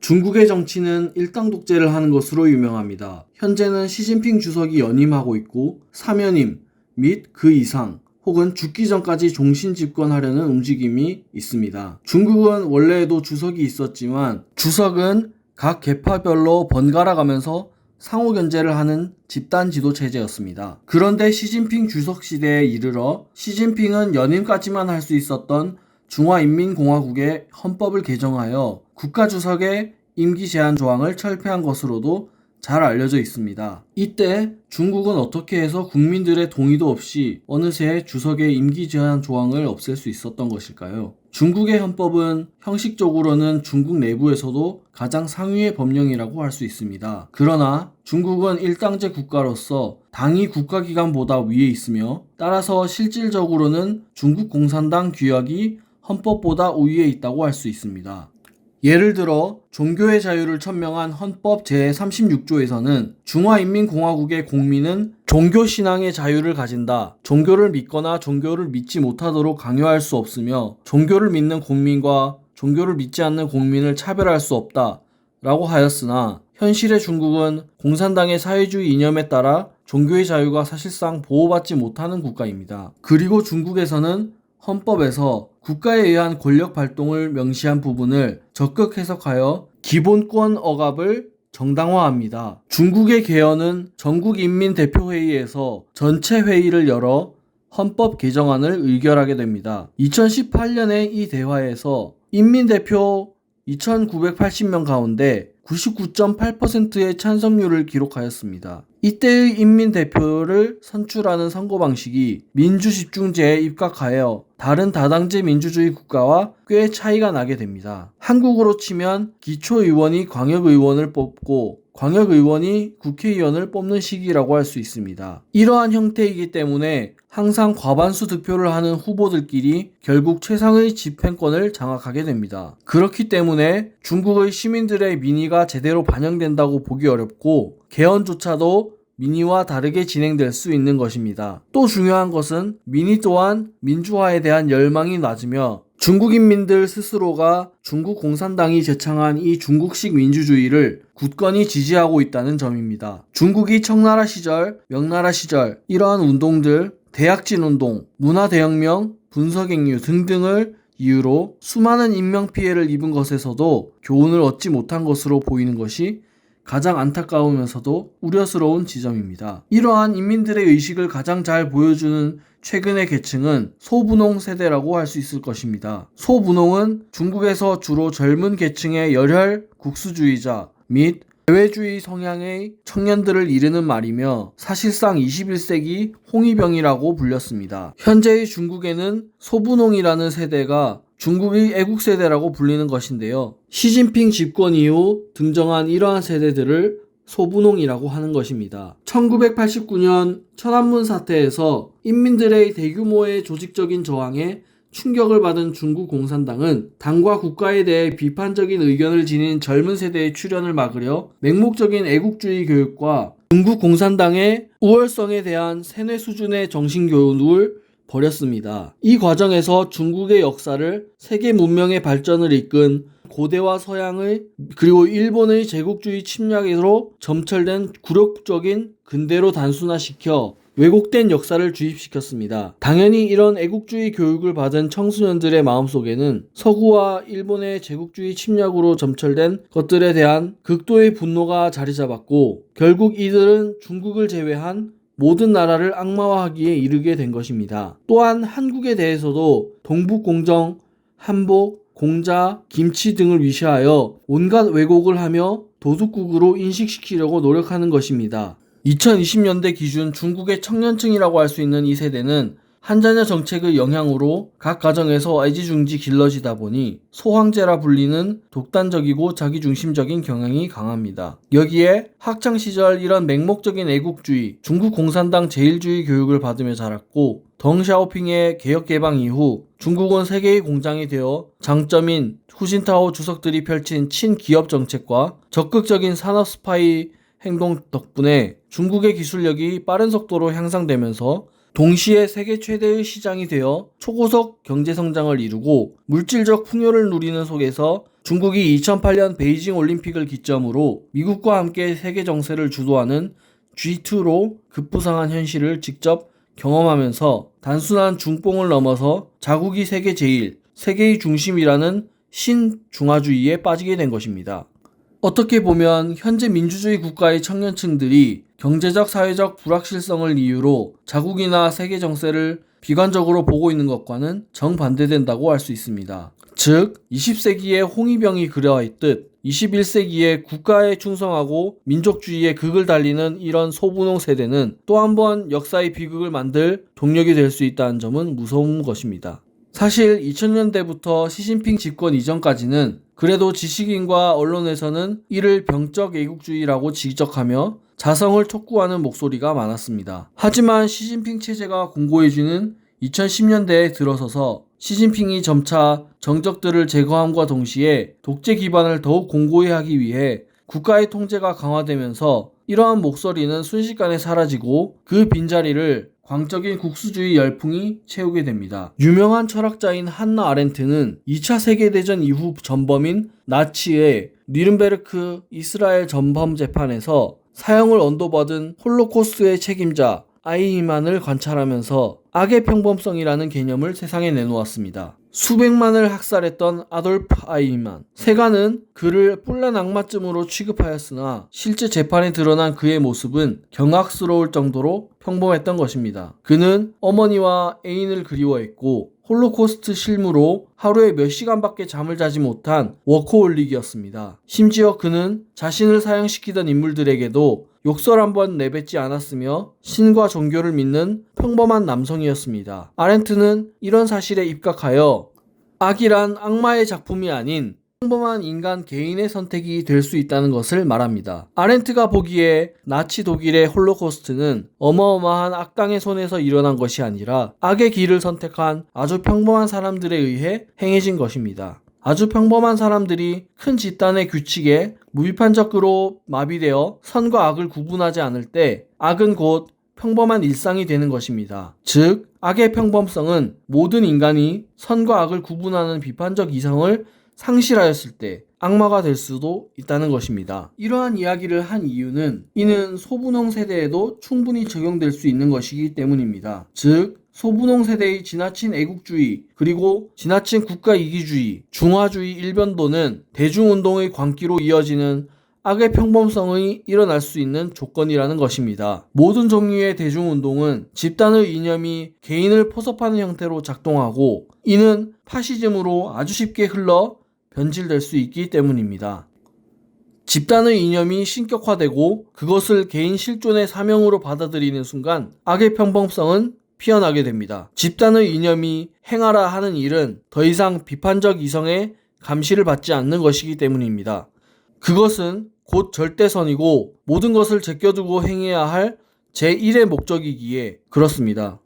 중국의 정치는 일당 독재를 하는 것으로 유명합니다. 현재는 시진핑 주석이 연임하고 있고 사면임 및 그 이상 혹은 죽기 전까지 종신 집권하려는 움직임이 있습니다. 중국은 원래에도 주석이 있었지만 주석은 각 계파별로 번갈아 가면서 상호 견제를 하는 집단 지도 체제였습니다. 그런데 시진핑 주석 시대에 이르러 시진핑은 연임까지만 할 수 있었던 중화인민공화국의 헌법을 개정하여 국가주석의 임기 제한 조항을 철폐한 것으로도 잘 알려져 있습니다. 이때 중국은 어떻게 해서 국민들의 동의도 없이 어느새 주석의 임기 제한 조항을 없앨 수 있었던 것일까요? 중국의 헌법은 형식적으로는 중국 내부에서도 가장 상위의 법령이라고 할 수 있습니다. 그러나 중국은 일당제 국가로서 당이 국가기관보다 위에 있으며 따라서 실질적으로는 중국 공산당 규약이 헌법보다 우위에 있다고 할 수 있습니다. 예를 들어 종교의 자유를 천명한 헌법 제36조에서는 중화인민공화국의 국민은 종교신앙의 자유를 가진다. 종교를 믿거나 종교를 믿지 못하도록 강요할 수 없으며 종교를 믿는 국민과 종교를 믿지 않는 국민을 차별할 수 없다. 라고 하였으나 현실의 중국은 공산당의 사회주의 이념에 따라 종교의 자유가 사실상 보호받지 못하는 국가입니다. 그리고 중국에서는 헌법에서 국가에 의한 권력 발동을 명시한 부분을 적극 해석하여 기본권 억압을 정당화합니다. 중국의 개헌은 전국인민대표회의에서 전체 회의를 열어 헌법 개정안을 의결하게 됩니다. 2018년에 이 대화에서 인민대표 2,980명 가운데 99.8%의 찬성률을 기록하였습니다. 이때의 인민대표를 선출하는 선거 방식이 민주집중제에 입각하여 다른 다당제 민주주의 국가와 꽤 차이가 나게 됩니다. 한국으로 치면 기초의원이 광역의원을 뽑고 광역의원이 국회의원을 뽑는 식이라고 할 수 있습니다. 이러한 형태이기 때문에 항상 과반수 득표를 하는 후보들끼리 결국 최상의 집행권을 장악하게 됩니다. 그렇기 때문에 중국의 시민들의 민의가 제대로 반영된다고 보기 어렵고 개헌조차도 민의와 다르게 진행될 수 있는 것입니다. 또 중요한 것은 민의 또한 민주화에 대한 열망이 낮으며 중국인민들 스스로가 중국 공산당이 제창한 이 중국식 민주주의를 굳건히 지지하고 있다는 점입니다. 중국이 청나라 시절, 명나라 시절 이러한 운동들, 대약진 운동, 문화대혁명, 분서갱류 등등을 이유로 수많은 인명피해를 입은 것에서도 교훈을 얻지 못한 것으로 보이는 것이 가장 안타까우면서도 우려스러운 지점입니다. 이러한 인민들의 의식을 가장 잘 보여주는 최근의 계층은 소분홍 세대라고 할 수 있을 것입니다. 소분홍은 중국에서 주로 젊은 계층의 열혈 국수주의자 및 대외주의 성향의 청년들을 이르는 말이며 사실상 21세기 홍위병이라고 불렸습니다. 현재의 중국에는 소분홍이라는 세대가 중국의 애국세대라고 불리는 것인데요. 시진핑 집권 이후 등장한 이러한 세대들을 소분홍이라고 하는 것입니다. 1989년 천안문 사태에서 인민들의 대규모의 조직적인 저항에 충격을 받은 중국 공산당은 당과 국가에 대해 비판적인 의견을 지닌 젊은 세대의 출현을 막으려 맹목적인 애국주의 교육과 중국 공산당의 우월성에 대한 세뇌 수준의 정신교육을 벌였습니다. 이 과정에서 중국의 역사를 세계 문명의 발전을 이끈 고대와 서양의 그리고 일본의 제국주의 침략으로 점철된 굴욕적인 근대로 단순화시켜 왜곡된 역사를 주입시켰습니다. 당연히 이런 애국주의 교육을 받은 청소년들의 마음속에는 서구와 일본의 제국주의 침략으로 점철된 것들에 대한 극도의 분노가 자리 잡았고 결국 이들은 중국을 제외한 모든 나라를 악마화하기에 이르게 된 것입니다. 또한 한국에 대해서도 동북공정, 한복, 공자, 김치 등을 위시하여 온갖 왜곡을 하며 도둑국으로 인식시키려고 노력하는 것입니다. 2020년대 기준 중국의 청년층이라고 할 수 있는 이 세대는 한자녀 정책의 영향으로 각 가정에서 애지중지 길러지다 보니 소황제라 불리는 독단적이고 자기중심적인 경향이 강합니다. 여기에 학창시절 이런 맹목적인 애국주의, 중국 공산당 제일주의 교육을 받으며 자랐고 덩샤오핑의 개혁개방 이후 중국은 세계의 공장이 되어 장점인 후진타오 주석들이 펼친 친기업 정책과 적극적인 산업 스파이 행동 덕분에 중국의 기술력이 빠른 속도로 향상되면서 동시에 세계 최대의 시장이 되어 초고속 경제 성장을 이루고 물질적 풍요를 누리는 속에서 중국이 2008년 베이징 올림픽을 기점으로 미국과 함께 세계 정세를 주도하는 G2로 급부상한 현실을 직접 경험하면서 단순한 중뽕을 넘어서 자국이 세계 제일, 세계의 중심이라는 신중화주의에 빠지게 된 것입니다. 어떻게 보면 현재 민주주의 국가의 청년층들이 경제적, 사회적 불확실성을 이유로 자국이나 세계 정세를 비관적으로 보고 있는 것과는 정반대된다고 할 수 있습니다. 즉, 20세기에 홍위병이 그려있듯 21세기에 국가에 충성하고 민족주의의 극을 달리는 이런 소분홍 세대는 또 한 번 역사의 비극을 만들 동력이 될 수 있다는 점은 무서운 것입니다. 사실 2000년대부터 시진핑 집권 이전까지는 그래도 지식인과 언론에서는 이를 병적 애국주의라고 지적하며 자성을 촉구하는 목소리가 많았습니다. 하지만 시진핑 체제가 공고해지는 2010년대에 들어서서 시진핑이 점차 정적들을 제거함과 동시에 독재 기반을 더욱 공고히 하기 위해 국가의 통제가 강화되면서 이러한 목소리는 순식간에 사라지고 그 빈자리를 광적인 국수주의 열풍이 채우게 됩니다. 유명한 철학자인 한나 아렌트는 2차 세계대전 이후 전범인 나치의 뉘른베르크 이스라엘 전범 재판에서 사형을 언도받은 홀로코스트의 책임자 아이히만을 관찰하면서 악의 평범성이라는 개념을 세상에 내놓았습니다. 수백만을 학살했던 아돌프 아이히만. 세간은 그를 뿔난 악마쯤으로 취급하였으나 실제 재판에 드러난 그의 모습은 경악스러울 정도로 평범했던 것입니다. 그는 어머니와 애인을 그리워했고 홀로코스트 실무로 하루에 몇 시간밖에 잠을 자지 못한 워커홀릭이었습니다. 심지어 그는 자신을 사형시키던 인물들에게도 욕설 한번 내뱉지 않았으며 신과 종교를 믿는 평범한 남성이었습니다. 아렌트는 이런 사실에 입각하여 악이란 악마의 작품이 아닌 평범한 인간 개인의 선택이 될 수 있다는 것을 말합니다. 아렌트가 보기에 나치 독일의 홀로코스트는 어마어마한 악당의 손에서 일어난 것이 아니라 악의 길을 선택한 아주 평범한 사람들에 의해 행해진 것입니다. 아주 평범한 사람들이 큰 집단의 규칙에 무비판적으로 마비되어 선과 악을 구분하지 않을 때 악은 곧 평범한 일상이 되는 것입니다. 즉, 악의 평범성은 모든 인간이 선과 악을 구분하는 비판적 이성을 상실하였을 때 악마가 될 수도 있다는 것입니다. 이러한 이야기를 한 이유는 이는 소분홍 세대에도 충분히 적용될 수 있는 것이기 때문입니다. 즉, 소분홍 세대의 지나친 애국주의 그리고 지나친 국가이기주의, 중화주의 일변도는 대중운동의 광기로 이어지는 악의 평범성이 일어날 수 있는 조건이라는 것입니다. 모든 종류의 대중운동은 집단의 이념이 개인을 포섭하는 형태로 작동하고 이는 파시즘으로 아주 쉽게 흘러 변질될 수 있기 때문입니다. 집단의 이념이 신격화되고 그것을 개인 실존의 사명으로 받아들이는 순간 악의 평범성은 피어나게 됩니다. 집단의 이념이 행하라 하는 일은 더 이상 비판적 이성의 감시를 받지 않는 것이기 때문입니다. 그것은 곧 절대선이고 모든 것을 제껴두고 행해야 할 제1의 목적이기에 그렇습니다.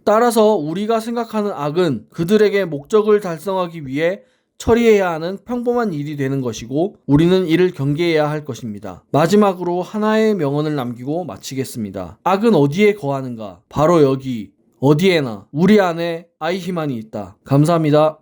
따라서 우리가 생각하는 악은 그들에게 목적을 달성하기 위해 처리해야 하는 평범한 일이 되는 것이고 우리는 이를 경계해야 할 것입니다. 마지막으로 하나의 명언을 남기고 마치겠습니다. 악은 어디에 거하는가? 바로 여기, 어디에나 우리 안에 아이히만이 있다. 감사합니다.